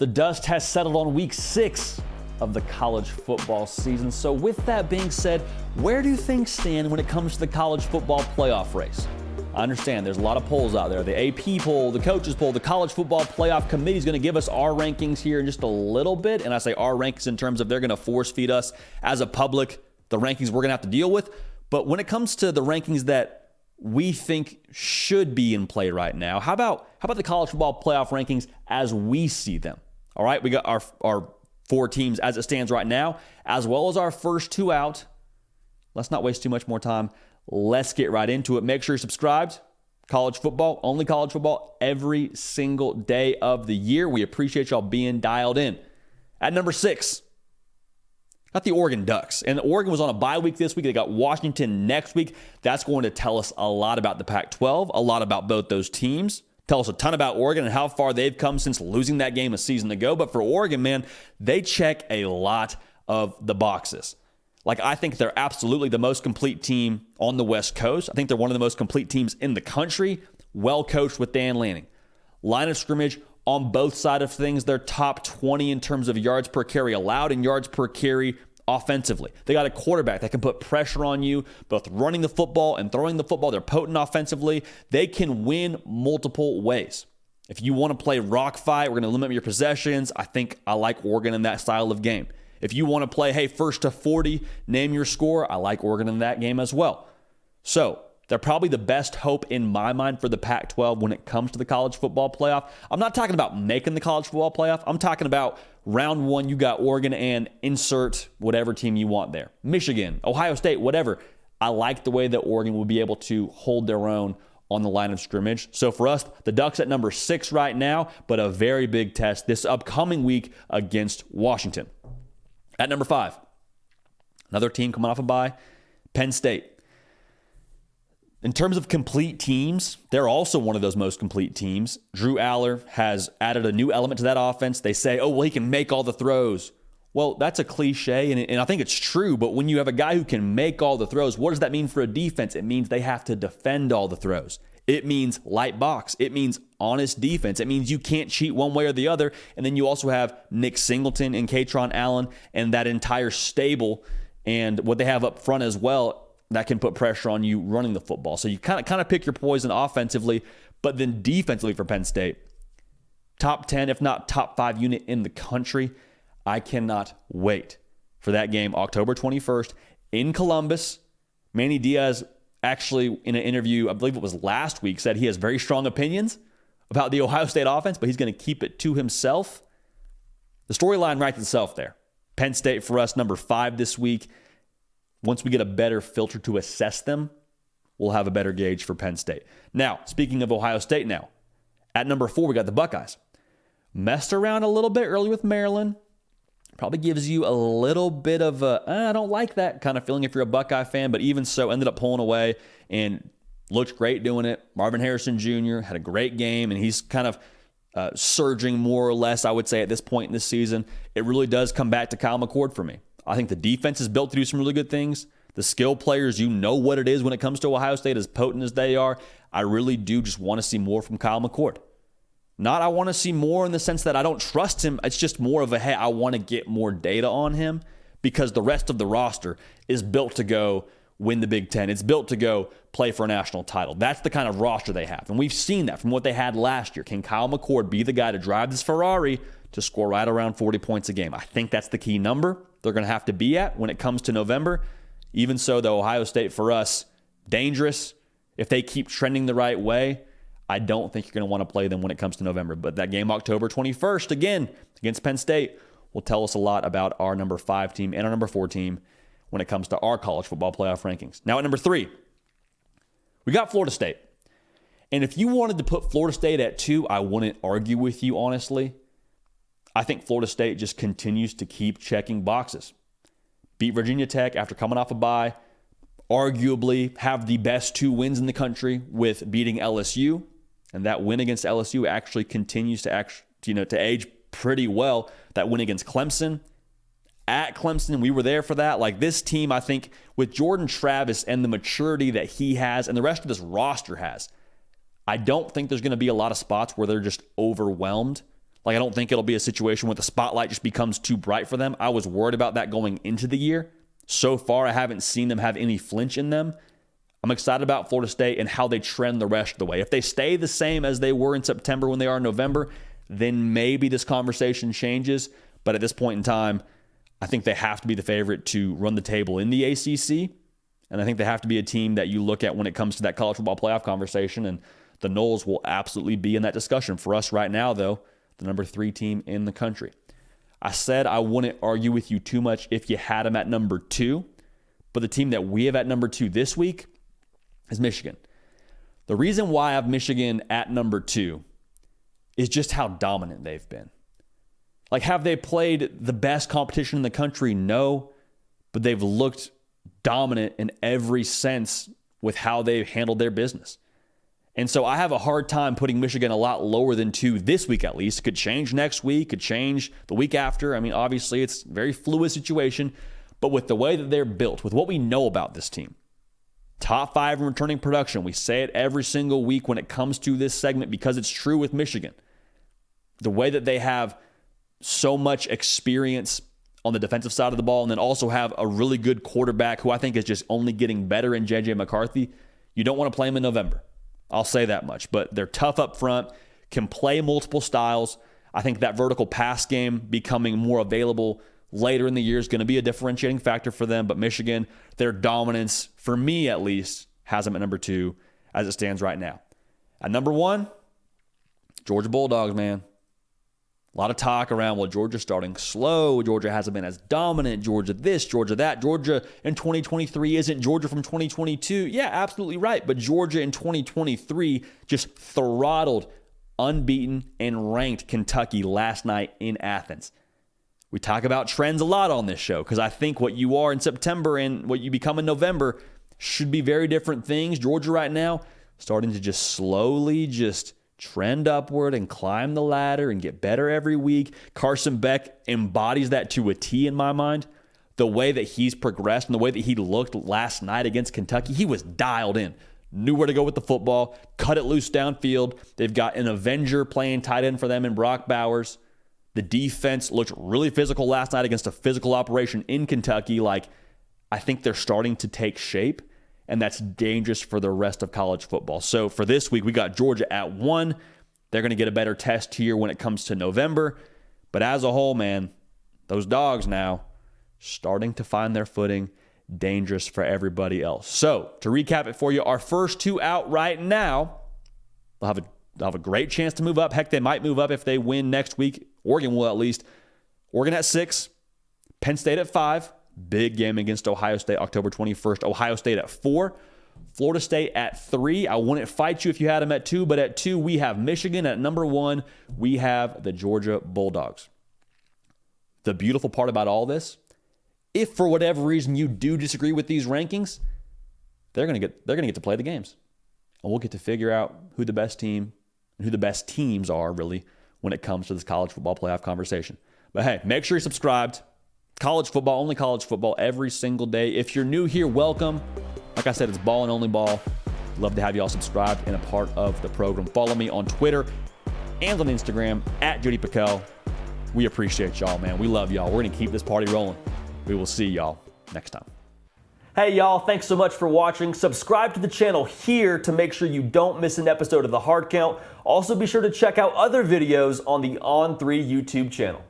The dust has settled on week 6 of the college football season. So with that being said, where do things stand when it comes to the college football playoff race? I understand there's a lot of polls out there. The AP poll, the coaches poll, the college football playoff committee is going to give us our rankings here in just a little bit. And I say our rankings in terms of they're going to force feed us as a public the rankings we're going to have to deal with. But when it comes to the rankings that we think should be in play right now, how about the college football playoff rankings as we see them? All right, we got our 4 teams as it stands right now, as well as our first 2 out. Let's not waste too much more time. Let's get right into it. Make sure you're subscribed. College football, only college football, every single day of the year. We appreciate y'all being dialed in. At number 6, got the Oregon Ducks. And Oregon was on a bye week this week. They got Washington next week. That's going to tell us a lot about the Pac-12, a lot about both those teams. Tell us a ton about Oregon and how far they've come since losing that game a season ago. But for Oregon, man, they check a lot of the boxes. Like, I think they're absolutely the most complete team on the West Coast. I think they're one of the most complete teams in the country. Well coached with Dan Lanning. Line of scrimmage on both sides of things. They're top 20 in terms of yards per carry allowed and yards per carry offensively. They got a quarterback that can put pressure on you, both running the football and throwing the football. They're potent offensively. They can win multiple ways. If you want to play rock fight, we're going to limit your possessions. I think I like Oregon in that style of game. If you want to play, hey, first to 40, name your score, I like Oregon in that game as well. So they're probably the best hope in my mind for the Pac-12 when it comes to the college football playoff. I'm not talking about making the college football playoff. I'm talking about round 1, you got Oregon and insert whatever team you want there. Michigan, Ohio State, whatever. I like the way that Oregon will be able to hold their own on the line of scrimmage. So for us, the Ducks at number 6 right now, but a very big test this upcoming week against Washington. At number 5, another team coming off a bye, Penn State. In terms of complete teams, they're also one of those most complete teams. Drew Aller has added a new element to that offense. They say, oh, well, he can make all the throws. Well, that's a cliche, and I think it's true, but when you have a guy who can make all the throws, what does that mean for a defense? It means they have to defend all the throws. It means light box. It means honest defense. It means you can't cheat one way or the other. And then you also have Nick Singleton and Katron Allen and that entire stable and what they have up front as well that can put pressure on you running the football. So you kind of pick your poison offensively, but then defensively for Penn State, top 10, if not top 5 unit in the country. I cannot wait for that game, October 21st in Columbus. Manny Diaz actually, in an interview, I believe it was last week, said he has very strong opinions about the Ohio State offense, but he's going to keep it to himself. The storyline writes itself there. Penn State for us, number 5 this week. Once we get a better filter to assess them, we'll have a better gauge for Penn State. Now, speaking of Ohio State now, at number 4, we got the Buckeyes. Messed around a little bit early with Maryland. Probably gives you a little bit of a, I don't like that kind of feeling if you're a Buckeye fan, but even so, ended up pulling away and looked great doing it. Marvin Harrison Jr. had a great game, and he's kind of surging more or less, I would say, at this point in this season. It really does come back to Kyle McCord for me. I think the defense is built to do some really good things. The skill players, you know what it is when it comes to Ohio State, as potent as they are. I really do just want to see more from Kyle McCord. Not I want to see more in the sense that I don't trust him. It's just more of a, hey, I want to get more data on him because the rest of the roster is built to go win the Big Ten. It's built to go play for a national title. That's the kind of roster they have. And we've seen that from what they had last year. Can Kyle McCord be the guy to drive this Ferrari to score right around 40 points a game? I think that's the key number they're going to have to be at when it comes to November. Even so, though, Ohio State for us, dangerous. If they keep trending the right way, I don't think you're going to want to play them when it comes to November. But that game, October 21st, again, against Penn State, will tell us a lot about our number 5 team and our number 4 team when it comes to our college football playoff rankings. Now at number 3, we got Florida State. And if you wanted to put Florida State at 2, I wouldn't argue with you, honestly. I think Florida State just continues to keep checking boxes. Beat Virginia Tech after coming off a bye. Arguably have the best 2 wins in the country with beating LSU. And that win against LSU actually continues to age pretty well. That win against Clemson. At Clemson, we were there for that. Like, this team, I think, with Jordan Travis and the maturity that he has and the rest of this roster has, I don't think there's going to be a lot of spots where they're just overwhelmed. Like, I don't think it'll be a situation where the spotlight just becomes too bright for them. I was worried about that going into the year. So far, I haven't seen them have any flinch in them. I'm excited about Florida State and how they trend the rest of the way. If they stay the same as they were in September when they are in November, then maybe this conversation changes. But at this point in time, I think they have to be the favorite to run the table in the ACC. And I think they have to be a team that you look at when it comes to that college football playoff conversation. And the Noles will absolutely be in that discussion. For us right now, though, the number 3 team in the country. I said I wouldn't argue with you too much if you had them at number 2. But the team that we have at number 2 this week is Michigan. The reason why I have Michigan at number 2 is just how dominant they've been. Like, have they played the best competition in the country? No, but they've looked dominant in every sense with how they've handled their business. And so I have a hard time putting Michigan a lot lower than 2 this week at least. Could change next week, could change the week after. I mean, obviously it's a very fluid situation, but with the way that they're built, with what we know about this team, top 5 in returning production. We say it every single week when it comes to this segment because it's true with Michigan. The way that they have so much experience on the defensive side of the ball and then also have a really good quarterback who I think is just only getting better in J.J. McCarthy. You don't want to play him in November. I'll say that much. But they're tough up front, can play multiple styles. I think that vertical pass game becoming more available later in the year is going to be a differentiating factor for them. But Michigan, their dominance, for me at least, has them at number 2 as it stands right now. At number 1, Georgia Bulldogs, man. A lot of talk around, well, Georgia's starting slow. Georgia hasn't been as dominant. Georgia this, Georgia that. Georgia in 2023 isn't Georgia from 2022. Yeah, absolutely right. But Georgia in 2023 just throttled unbeaten and ranked Kentucky last night in Athens. We talk about trends a lot on this show because I think what you are in September and what you become in November should be very different things. Georgia right now starting to just slowly just trend upward and climb the ladder and get better every week. Carson Beck embodies that to a T in my mind. The way that he's progressed and the way that he looked last night against Kentucky, he was dialed in. Knew where to go with the football, cut it loose downfield. They've got an Avenger playing tight end for them in Brock Bowers. The defense looked really physical last night against a physical operation in Kentucky. Like, I think they're starting to take shape. And that's dangerous for the rest of college football. So for this week, we got Georgia at 1. They're going to get a better test here when it comes to November. But as a whole, man, those dogs now starting to find their footing, dangerous for everybody else. So to recap it for you, our first 2 out right now, they'll have a great chance to move up. Heck, they might move up if they win next week. Oregon will at least. Oregon at 6, Penn State at 5. Big game against Ohio State, October 21st. Ohio State at 4. Florida State at 3. I wouldn't fight you if you had them at 2, but at 2, we have Michigan. At number 1, we have the Georgia Bulldogs. The beautiful part about all this, if for whatever reason you do disagree with these rankings, they're going to get to play the games. And we'll get to figure out who the best team and who the best teams are, really, when it comes to this college football playoff conversation. But hey, make sure you're subscribed. College football, only college football every single day. If you're new here, welcome. Like I said, it's ball and only ball. Love to have you all subscribed and a part of the program. Follow me on Twitter and on Instagram at Judy Pickell. We appreciate y'all, man. We love y'all. We're going to keep this party rolling. We will see y'all next time. Hey, y'all. Thanks so much for watching. Subscribe to the channel here to make sure you don't miss an episode of The Hard Count. Also, be sure to check out other videos on the On3 YouTube channel.